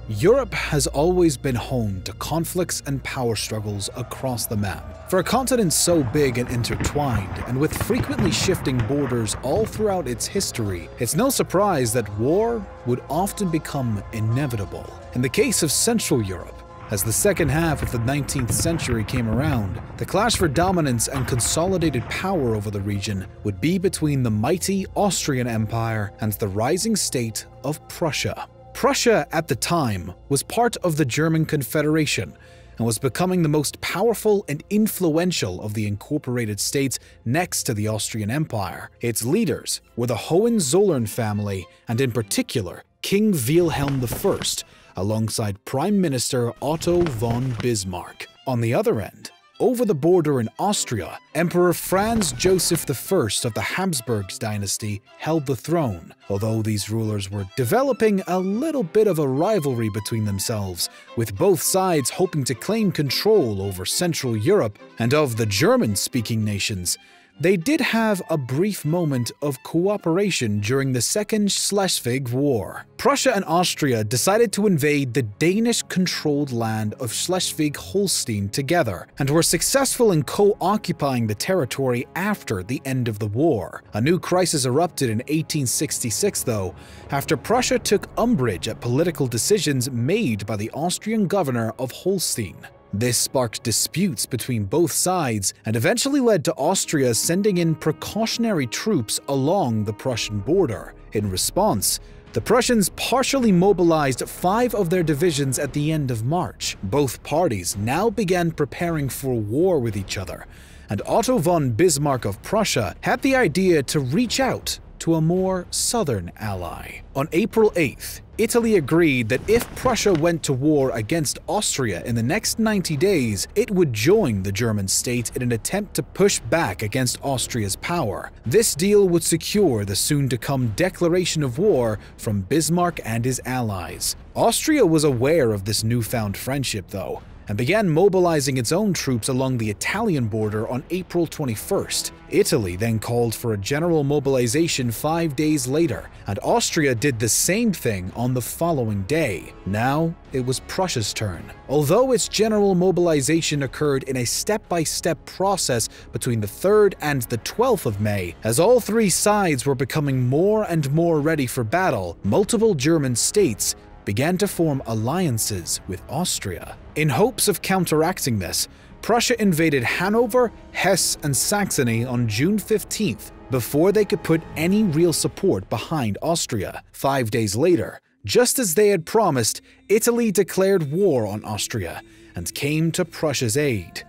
Europe has always been home to conflicts and power struggles across the map. For a continent so big and intertwined, and with frequently shifting borders all throughout its history, it's no surprise that war would often become inevitable. In the case of Central Europe, as the second half of the 19th century came around, the clash for dominance and consolidated power over the region would be between the mighty Austrian Empire and the rising state of Prussia. Prussia at the time was part of the German Confederation and was becoming the most powerful and influential of the incorporated states next to the Austrian Empire. Its leaders were the Hohenzollern family and in particular King Wilhelm I, alongside Prime Minister Otto von Bismarck. On the other end, over the border in Austria, Emperor Franz Joseph I of the Habsburgs dynasty held the throne, although these rulers were developing a little bit of a rivalry between themselves, with both sides hoping to claim control over Central Europe. And of the German-speaking nations, they did have a brief moment of cooperation during the Second Schleswig War. Prussia and Austria decided to invade the Danish-controlled land of Schleswig-Holstein together, and were successful in co-occupying the territory after the end of the war. A new crisis erupted in 1866, though, after Prussia took umbrage at political decisions made by the Austrian governor of Holstein. This sparked disputes between both sides and eventually led to Austria sending in precautionary troops along the Prussian border. In response, the Prussians partially mobilized 5 of their divisions at the end of March. Both parties now began preparing for war with each other, and Otto von Bismarck of Prussia had the idea to reach out to a more southern ally. On April 8th, Italy agreed that if Prussia went to war against Austria in the next 90 days, it would join the German state in an attempt to push back against Austria's power. This deal would secure the soon-to-come declaration of war from Bismarck and his allies. Austria was aware of this newfound friendship, though, and began mobilizing its own troops along the Italian border on April 21st. Italy then called for a general mobilization 5 days later, and Austria did the same thing on the following day. Now it was Prussia's turn. Although its general mobilization occurred in a step-by-step process between the 3rd and the 12th of May, as all 3 sides were becoming more and more ready for battle, multiple German states began to form alliances with Austria. In hopes of counteracting this, Prussia invaded Hanover, Hesse, and Saxony on June 15th before they could put any real support behind Austria. 5 days later, just as they had promised, Italy declared war on Austria and came to Prussia's aid.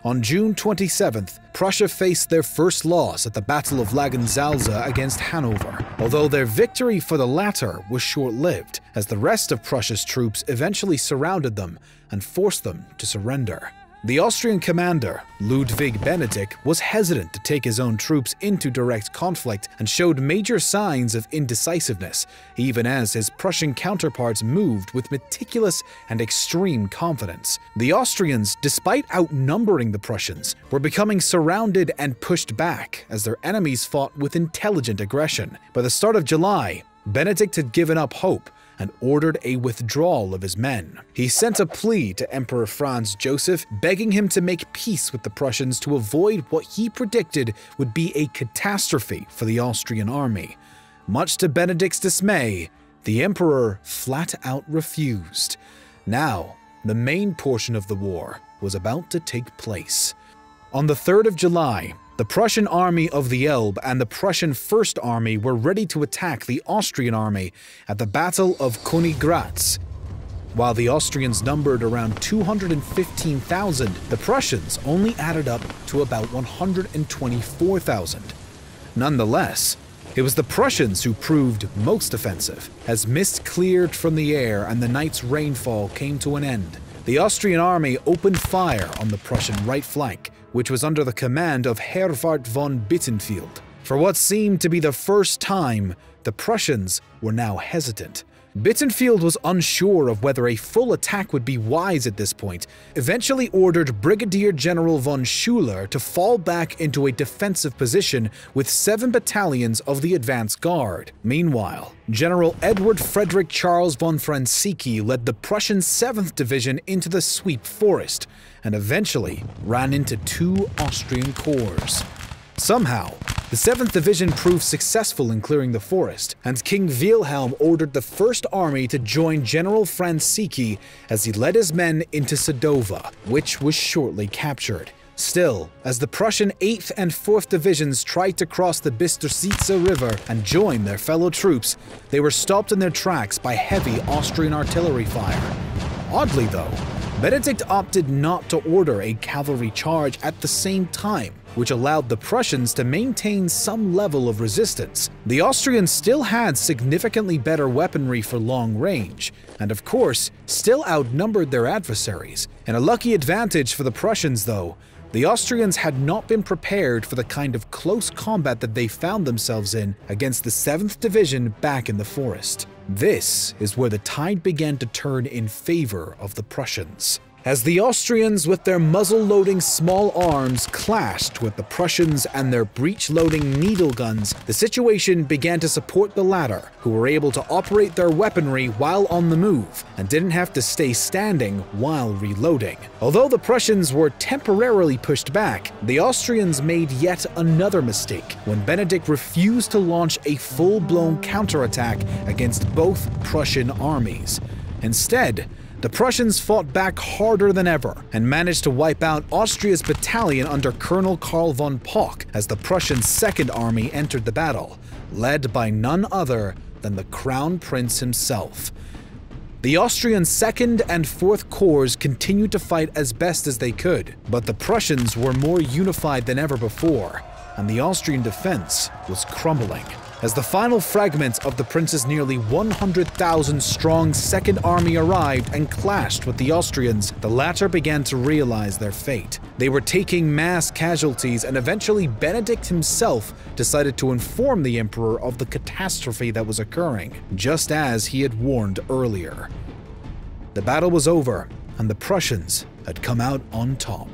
On June 27th, Prussia faced their first loss at the Battle of Langensalza against Hanover, although their victory for the latter was short-lived, as the rest of Prussia's troops eventually surrounded them and forced them to surrender. The Austrian commander, Ludwig Benedict, was hesitant to take his own troops into direct conflict and showed major signs of indecisiveness, even as his Prussian counterparts moved with meticulous and extreme confidence. The Austrians, despite outnumbering the Prussians, were becoming surrounded and pushed back as their enemies fought with intelligent aggression. By the start of July, Benedict had given up hope and ordered a withdrawal of his men. He sent a plea to Emperor Franz Joseph, begging him to make peace with the Prussians to avoid what he predicted would be a catastrophe for the Austrian army. Much to Benedict's dismay, the emperor flat out refused. Now, the main portion of the war was about to take place. On the 3rd of July, the Prussian army of the Elbe and the Prussian First Army were ready to attack the Austrian army at the Battle of Königgrätz. While the Austrians numbered around 215,000, the Prussians only added up to about 124,000. Nonetheless, it was the Prussians who proved most offensive, as mist cleared from the air and the night's rainfall came to an end. The Austrian army opened fire on the Prussian right flank, which was under the command of Herwart von Bittenfeld. For what seemed to be the first time, the Prussians were now hesitant. Bittenfield was unsure of whether a full attack would be wise at this point, eventually ordered Brigadier General von Schuyler to fall back into a defensive position with 7 battalions of the advance guard. Meanwhile, General Edward Frederick Charles von Francisci led the Prussian 7th Division into the Sweep Forest and eventually ran into 2 Austrian corps. Somehow, the 7th Division proved successful in clearing the forest, and King Wilhelm ordered the First Army to join General Francisci as he led his men into Sadova, which was shortly captured. Still, as the Prussian 8th and 4th Divisions tried to cross the Bistrica River and join their fellow troops, they were stopped in their tracks by heavy Austrian artillery fire. Oddly though, Benedict opted not to order a cavalry charge at the same time, which allowed the Prussians to maintain some level of resistance. The Austrians still had significantly better weaponry for long range, and of course, still outnumbered their adversaries. In a lucky advantage for the Prussians though, the Austrians had not been prepared for the kind of close combat that they found themselves in against the 7th Division back in the forest. This is where the tide began to turn in favor of the Prussians. As the Austrians with their muzzle-loading small arms clashed with the Prussians and their breech-loading needle guns, the situation began to support the latter, who were able to operate their weaponry while on the move and didn't have to stay standing while reloading. Although the Prussians were temporarily pushed back, the Austrians made yet another mistake when Benedict refused to launch a full-blown counterattack against both Prussian armies. Instead, the Prussians fought back harder than ever and managed to wipe out Austria's battalion under Colonel Karl von Pock as the Prussian 2nd Army entered the battle, led by none other than the Crown Prince himself. The Austrian 2nd and 4th Corps continued to fight as best as they could, but the Prussians were more unified than ever before, and the Austrian defense was crumbling. As the final fragment of the Prince's nearly 100,000 strong 2nd Army arrived and clashed with the Austrians, the latter began to realize their fate. They were taking mass casualties, and eventually Benedict himself decided to inform the Emperor of the catastrophe that was occurring, just as he had warned earlier. The battle was over, and the Prussians had come out on top.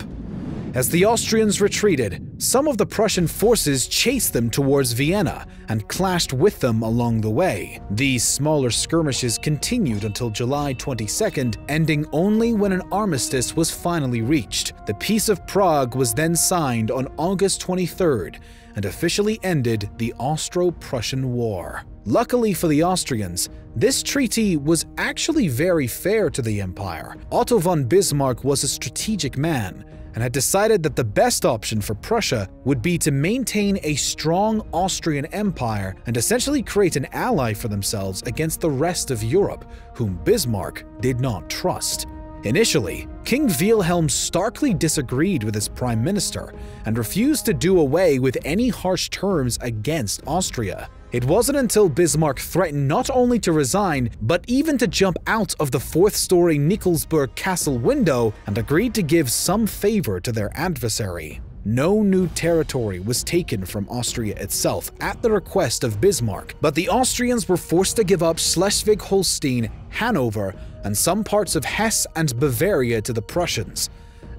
As the Austrians retreated, some of the Prussian forces chased them towards Vienna and clashed with them along the way. These smaller skirmishes continued until July 22nd, ending only when an armistice was finally reached. The Peace of Prague was then signed on August 23rd and officially ended the Austro-Prussian War. Luckily for the Austrians, this treaty was actually very fair to the empire. Otto von Bismarck was a strategic man and had decided that the best option for Prussia would be to maintain a strong Austrian Empire and essentially create an ally for themselves against the rest of Europe, whom Bismarck did not trust. Initially, King Wilhelm starkly disagreed with his prime minister and refused to do away with any harsh terms against Austria. It wasn't until Bismarck threatened not only to resign, but even to jump out of the 4th-story Nikolsburg castle window and agreed to give some favor to their adversary. No new territory was taken from Austria itself at the request of Bismarck, but the Austrians were forced to give up Schleswig-Holstein, Hanover, and some parts of Hesse and Bavaria to the Prussians.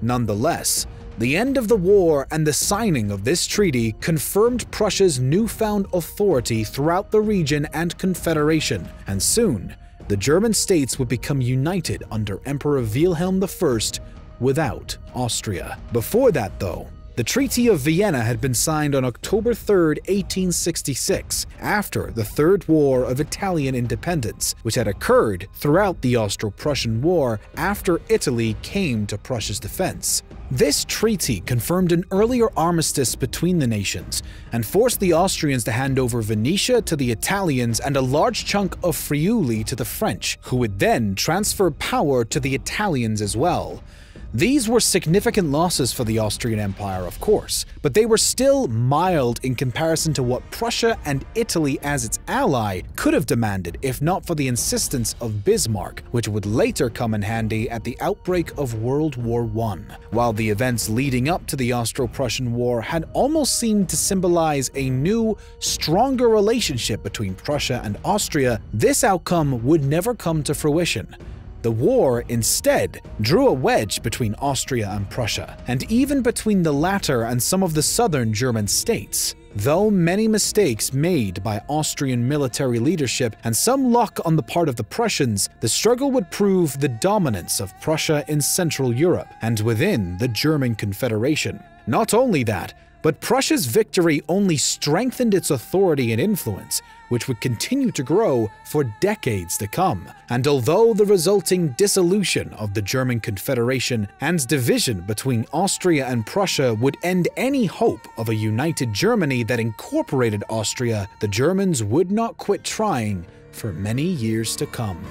Nonetheless, the end of the war and the signing of this treaty confirmed Prussia's newfound authority throughout the region and Confederation, and soon, the German states would become united under Emperor Wilhelm I without Austria. Before that, though, the Treaty of Vienna had been signed on October 3, 1866, after the Third War of Italian Independence, which had occurred throughout the Austro-Prussian War after Italy came to Prussia's defense. This treaty confirmed an earlier armistice between the nations and forced the Austrians to hand over Venetia to the Italians and a large chunk of Friuli to the French, who would then transfer power to the Italians as well. These were significant losses for the Austrian Empire, of course, but they were still mild in comparison to what Prussia and Italy as its ally could have demanded if not for the insistence of Bismarck, which would later come in handy at the outbreak of World War I. While the events leading up to the Austro-Prussian War had almost seemed to symbolize a new, stronger relationship between Prussia and Austria, this outcome would never come to fruition. The war, instead, drew a wedge between Austria and Prussia, and even between the latter and some of the southern German states. Though many mistakes made by Austrian military leadership and some luck on the part of the Prussians, the struggle would prove the dominance of Prussia in Central Europe and within the German Confederation. Not only that, but Prussia's victory only strengthened its authority and influence, which would continue to grow for decades to come. And although the resulting dissolution of the German Confederation and division between Austria and Prussia would end any hope of a united Germany that incorporated Austria, the Germans would not quit trying for many years to come.